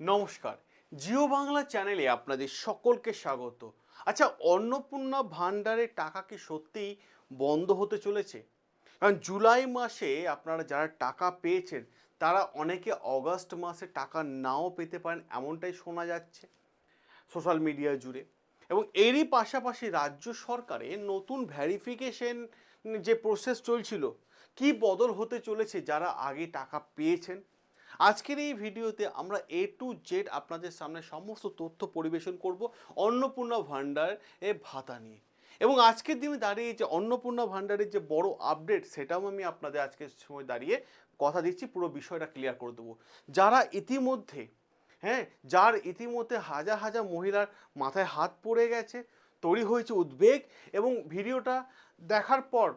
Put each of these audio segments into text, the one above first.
নমস্কার, জিও বাংলা চ্যানেলে আপনাদের সকলকে স্বাগত। আচ্ছা, অন্নপূর্ণা ভান্ডারের টাকা কি সত্যিই বন্ধ হতে চলেছে? কারণ জুলাই মাসে আপনারা যারা টাকা পেয়েছেন তারা অনেকে অগাস্ট মাসে টাকা নাও পেতে পারেন, এমনটাই শোনা যাচ্ছে সোশ্যাল মিডিয়া জুড়ে। এবং এরই পাশাপাশি রাজ্য সরকারের নতুন ভ্যারিফিকেশন যে প্রসেস চলছিল, কি বদল হতে চলেছে যারা আগে টাকা পেয়েছেন। আজকের এই ভিডিওতে আমরা A to Z আপনাদের সামনে সমস্ত তথ্য পরিবেশন করব অন্নপূর্ণা ভান্ডার এ ভাতা নিয়ে। এবং আজকের দিনে দাঁড়িয়ে যে অন্নপূর্ণা ভান্ডারের যে বড় আপডেট, সেটাও আমি আপনাদের আজকের সময় দাঁড়িয়ে কথা দিচ্ছি, পুরো বিষয়টা ক্লিয়ার করে দেবো। যারা ইতিমধ্যে যার ইতিমধ্যে হাজার হাজার মহিলার মাথায় হাত পড়ে গেছে, তৈরি হয়েছে উদ্বেগ, এবং ভিডিওটা দেখার পর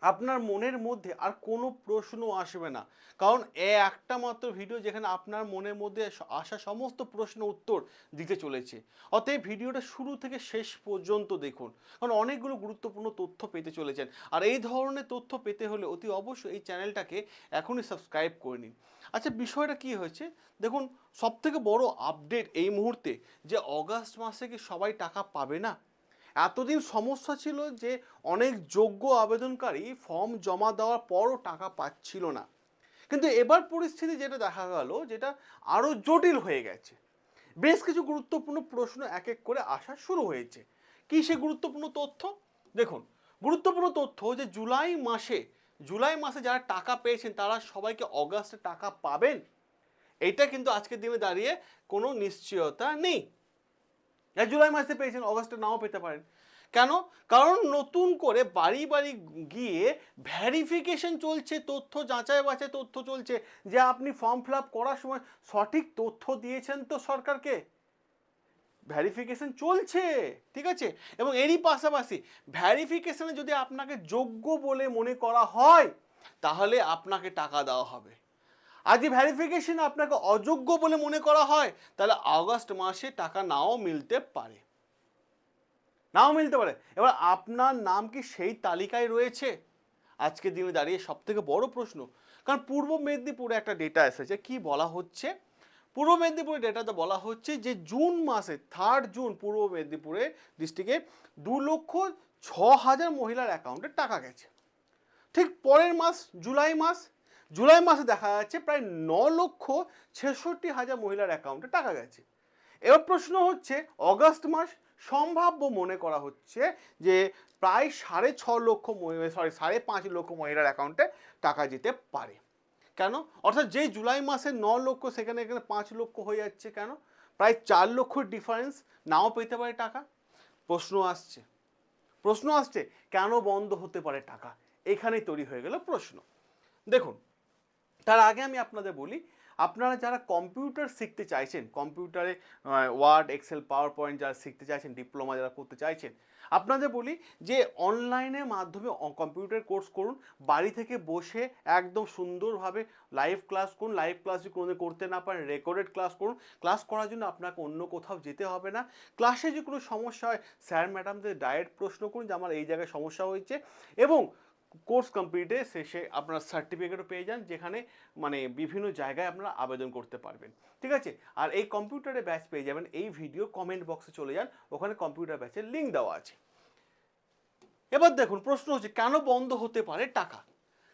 আপনার মনের মধ্যে আর কোনো প্রশ্ন আসবে না। কারণ একটা মাত্র ভিডিও যেখানে আপনার মনের মধ্যে আসা সমস্ত প্রশ্ন উত্তর দিতে চলেছে। অতএব ভিডিওটা শুরু থেকে শেষ পর্যন্ত দেখুন, কারণ অনেকগুলো গুরুত্বপূর্ণ তথ্য পেতে চলেছেন। আর এই ধরনের তথ্য পেতে হলে অতি অবশ্যই এই চ্যানেলটাকে এখনই সাবস্ক্রাইব করে নিন। আচ্ছা, বিষয়টা কি হয়েছে দেখুন। সবথেকে বড় আপডেট এই মুহূর্তে যে অগাস্ট মাসে কি সবাই টাকা পাবে না। এতদিন সমস্যা ছিল যে অনেক যোগ্য আবেদনকারী ফর্ম জমা দেওয়ার পরও টাকা পাচ্ছিল না, কিন্তু এবার পরিস্থিতি যেটা দেখা গেল, যেটা আরও জটিল হয়ে গেছে। বেশ কিছু গুরুত্বপূর্ণ প্রশ্ন এক এক করে আসা শুরু হয়েছে। কি সে গুরুত্বপূর্ণ তথ্য দেখুন। গুরুত্বপূর্ণ তথ্য যে জুলাই মাসে যারা টাকা পেয়েছেন তারা সবাইকে অগাস্টে টাকা পাবেন, এটা কিন্তু আজকের দিনে দাঁড়িয়ে কোনো নিশ্চয়তা নেই। জুলাই মাসে পেয়েছেন, অগাস্টে নাও পেতে পারেন। কেন? কারণ নতুন করে বাড়ি বাড়ি গিয়ে ভ্যারিফিকেশন চলছে, তথ্য যাচাই বাছাই তথ্য চলছে যে আপনি ফর্ম ফিল আপ করার সময় সঠিক তথ্য দিয়েছেন তো সরকারকে। ভ্যারিফিকেশন চলছে, ঠিক আছে। এবং এরই পাশাপাশি ভ্যারিফিকেশনে যদি আপনাকে যোগ্য বলে মনে করা হয় তাহলে আপনাকে টাকা দেওয়া হবে। আর যে ভ্যারিফিকেশন আপনাকে অযোগ্য বলে মনে করা হয় তাহলে আগস্ট মাসে টাকা নাও মিলতে পারে। এবার আপনার নাম কি সেই তালিকায় রয়েছে? আজকের দিনে দাঁড়িয়ে সব থেকে বড় প্রশ্ন। কারণ পূর্ব মেদিনীপুরে একটা ডেটা এসেছে, কি বলা হচ্ছে, পূর্ব মেদিনীপুরের ডেটাতে বলা হচ্ছে যে জুন মাসে 3 জুন পূর্ব মেদিনীপুরে ডিস্ট্রিক্টে 2,06,000 মহিলার অ্যাকাউন্টে টাকা গেছে। ঠিক পরের মাস জুলাই মাসে দেখা যাচ্ছে প্রায় 9,66,000 মহিলার অ্যাকাউন্টে টাকা গেছে। এবার প্রশ্ন হচ্ছে, অগাস্ট মাস সম্ভাব্য মনে করা হচ্ছে যে প্রায় 5.5 লক্ষ মহিলার অ্যাকাউন্টে টাকা যেতে পারে। কেন? অর্থাৎ যে জুলাই মাসে 9 লক্ষ, সেখানে এখানে 5 লক্ষ হয়ে যাচ্ছে। কেন? প্রায় 4 লক্ষর ডিফারেন্স, নাও পেতে পারে টাকা। প্রশ্ন আসছে কেন বন্ধ হতে পারে টাকা? এখানেই তৈরি হয়ে গেল প্রশ্ন। দেখুন, তার আগে আমি আপনাদের বলি, আপনারা যারা কম্পিউটার শিখতে চাইছেন, কম্পিউটারে ওয়ার্ড, এক্সেল, পাওয়ার পয়েন্ট যারা শিখতে চাইছেন, ডিপ্লোমা যারা করতে চাইছেন, আপনাদের বলি যে অনলাইনের মাধ্যমে কম্পিউটার কোর্স করুন। বাড়ি থেকে বসে একদম সুন্দরভাবে লাইভ ক্লাস করুন। লাইভ ক্লাস যদি কোনো করতে না পারেন, রেকর্ডেড ক্লাস করুন। ক্লাস করার জন্য আপনাকে অন্য কোথাও যেতে হবে না। ক্লাসে যে কোনো সমস্যা হয় স্যার ম্যাডামদের ডাইরেক্ট প্রশ্ন করুন যে আমার এই জায়গায় সমস্যা হয়েছে, এবং কোর্স কমপ্লিটে শেষে আপনারা সার্টিফিকেটও পেয়ে যান, যেখানে বিভিন্ন জায়গায় আপনারা আবেদন করতে পারবেন, ঠিক আছে। আর এই কম্পিউটারে ব্যাচ পেয়ে যাবেন, এই ভিডিও কমেন্ট বক্সে চলে যান, ওখানে কম্পিউটার ব্যাচের লিঙ্ক দেওয়া আছে। এবার দেখুন, প্রশ্ন হচ্ছে কেন বন্ধ হতে পারে টাকা।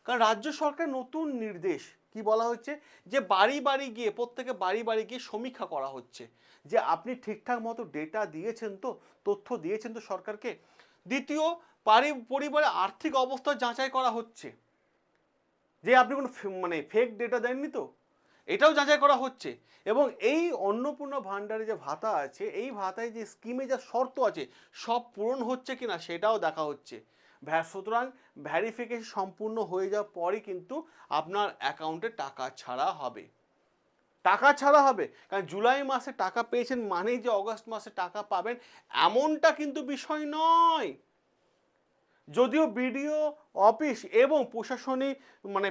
কারণ রাজ্য সরকার নতুন নির্দেশ, কি বলা হচ্ছে, যে বাড়ি বাড়ি গিয়ে, প্রত্যেকে বাড়ি বাড়ি গিয়ে সমীক্ষা করা হচ্ছে যে আপনি ঠিকঠাক মতো ডেটা দিয়েছেন তো, তথ্য দিয়েছেন তো সরকারকে। দ্বিতীয়, পরিবারের আর্থিক অবস্থা যাচাই করা হচ্ছে যে আপনি কোনো ফেক ডেটা দেননি তো, এটাও যাচাই করা হচ্ছে। এবং এই অন্নপূর্ণা ভান্ডারে যে ভাতা আছে, এই ভাতায় যে স্কিমে যা শর্ত আছে সব পূরণ হচ্ছে কিনা সেটাও দেখা হচ্ছে। সুতরাং ভ্যারিফিকেশন সম্পূর্ণ হয়ে যাওয়ার পরই কিন্তু আপনার অ্যাকাউন্টে টাকা ছাড়া হবে। কারণ জুলাই মাসে টাকা পেয়েছেন মানেই যে অগস্ট মাসে টাকা পাবেন এমনটা কিন্তু বিষয় নয়। যদিও বিডিও অফিস এবং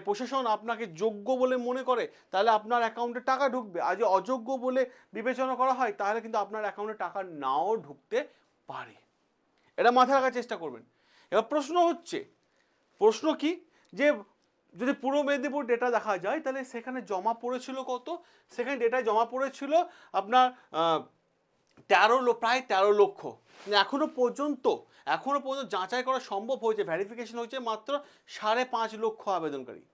প্রশাসন আপনাকে যোগ্য বলে মনে করে তাহলে আপনার অ্যাকাউন্টে টাকা ঢুকবে, আর যদি অযোগ্য বলে বিবেচনা করা হয় তাহলে কিন্তু আপনার অ্যাকাউন্টে টাকা নাও ঢুকতে পারে। এটা মাথায় রাখার চেষ্টা করবেন। এবার প্রশ্ন কি, যে যদি পূর্ব মেদিনীপুর ডেটা দেখা যায় তাহলে সেখানে জমা পড়েছিল কত, সেখানে ডেটায় জমা পড়েছিল আপনার প্রায় 13 লক্ষ। এখনো পর্যন্ত যাচাই করা সম্ভব হয়েছে, ভ্যারিফিকেশন হয়েছে মাত্র 5.5 লক্ষ আবেদনকারী।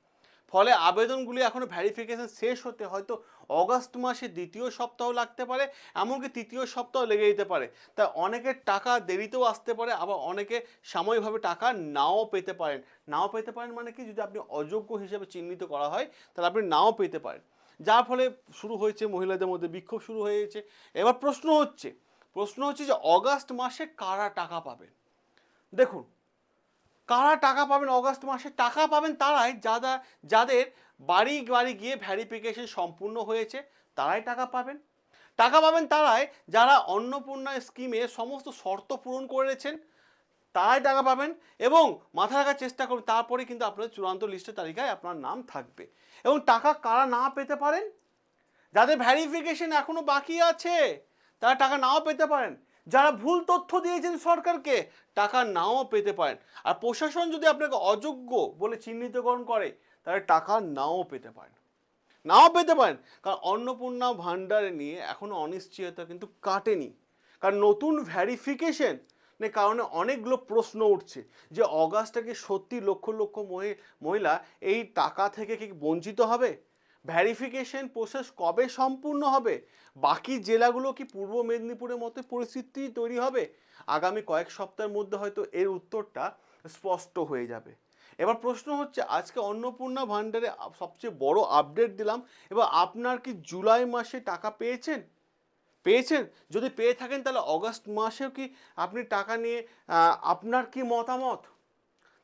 ফলে আবেদনগুলি এখনো ভ্যারিফিকেশন শেষ হতে হয়তো অগাস্ট মাসে দ্বিতীয় সপ্তাহ লাগতে পারে, এমনকি তৃতীয় সপ্তাহ লেগে যেতে পারে। তাই অনেকের টাকা দেরিতেও আসতে পারে, আবার অনেকে সাময়িকভাবে টাকা নাও পেতে পারেন। নাও পেতে পারেন মানে কি, যদি আপনি অযোগ্য হিসেবে চিহ্নিত করা হয় তাহলে আপনি নাও পেতে পারেন। যার ফলে শুরু হয়েছে মহিলাদের মধ্যে বিক্ষোভ শুরু হয়ে গেছে। এবার প্রশ্ন হচ্ছে যে অগাস্ট মাসে কারা টাকা পাবেন। দেখুন, কারা টাকা পাবেন অগাস্ট মাসে? টাকা পাবেন তারাই যাদের বাড়ি বাড়ি গিয়ে ভ্যারিফিকেশন সম্পূর্ণ হয়েছে, তারাই টাকা পাবেন। টাকা পাবেন তারাই যারা অন্নপূর্ণা স্কিমে সমস্ত শর্ত পূরণ করেছেন, তারাই টাকা পাবেন। এবং মাথা রাখার চেষ্টা করুন, তারপরে কিন্তু আপনার চূড়ান্ত লিস্টের তালিকায় আপনার নাম থাকবে। এবং টাকা কারা না পেতে পারেন? যাদের ভ্যারিফিকেশন এখনো বাকি আছে তারা টাকা নাও পেতে পারেন। যারা ভুল তথ্য দিয়েছেন সরকারকে, টাকা নাও পেতে পারেন। আর প্রশাসন যদি আপনাকে অযোগ্য বলে চিহ্নিতকরণ করে তাহলে টাকা নাও পেতে পারেন। কারণ অন্নপূর্ণা ভাণ্ডারে নিয়ে এখনো অনিশ্চয়তা কিন্তু কাটেনি। কারণ নতুন ভ্যারিফিকেশন কারণে অনেকগুলো প্রশ্ন উঠছে যে অগাস্টে কি সত্যি লক্ষ লক্ষ মহিলা এই টাকা থেকে কি বঞ্চিত হবে? ভ্যারিফিকেশন প্রসেস কবে সম্পূর্ণ হবে? বাকি জেলাগুলো কি পূর্ব মেদিনীপুরের মতো পরিস্থিতি তৈরি হবে? আগামী কয়েক সপ্তাহের মধ্যে হয়তো এর উত্তরটা স্পষ্ট হয়ে যাবে। এবার প্রশ্ন হচ্ছে, আজকে অন্নপূর্ণা ভাণ্ডারে সবচেয়ে বড় আপডেট দিলাম, এবার আপনার কি জুলাই মাসে টাকা পেয়েছেন? যদি পেয়ে থাকেন তাহলে অগাস্ট মাসেও কি আপনি টাকা নিয়ে আপনার কি মতামত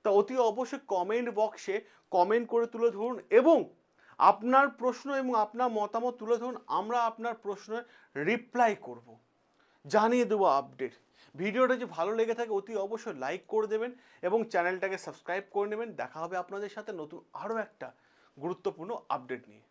তা অতি অবশ্যই কমেন্ট বক্সে কমেন্ট করে তুলে ধরুন, এবং আপনার প্রশ্ন এবং আপনার মতামত তুলে ধরুন। আমরা আপনার প্রশ্নের রিপ্লাই করব, জানিয়ে দেবো আপডেট। ভিডিওটা যদি ভালো লেগে থাকে অতি অবশ্যই লাইক করে দেবেন এবং চ্যানেলটাকে সাবস্ক্রাইব করে নেবেন। দেখা হবে আপনাদের সাথে নতুন আরও একটা গুরুত্বপূর্ণ আপডেট নিয়ে।